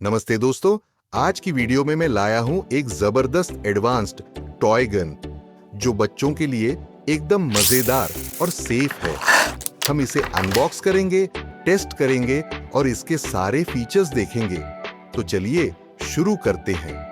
नमस्ते दोस्तों, आज की वीडियो में मैं लाया हूं एक जबरदस्त एडवांस्ड टॉय गन जो बच्चों के लिए एकदम मजेदार और सेफ है। हम इसे अनबॉक्स करेंगे, टेस्ट करेंगे और इसके सारे फीचर्स देखेंगे। तो चलिए शुरू करते हैं।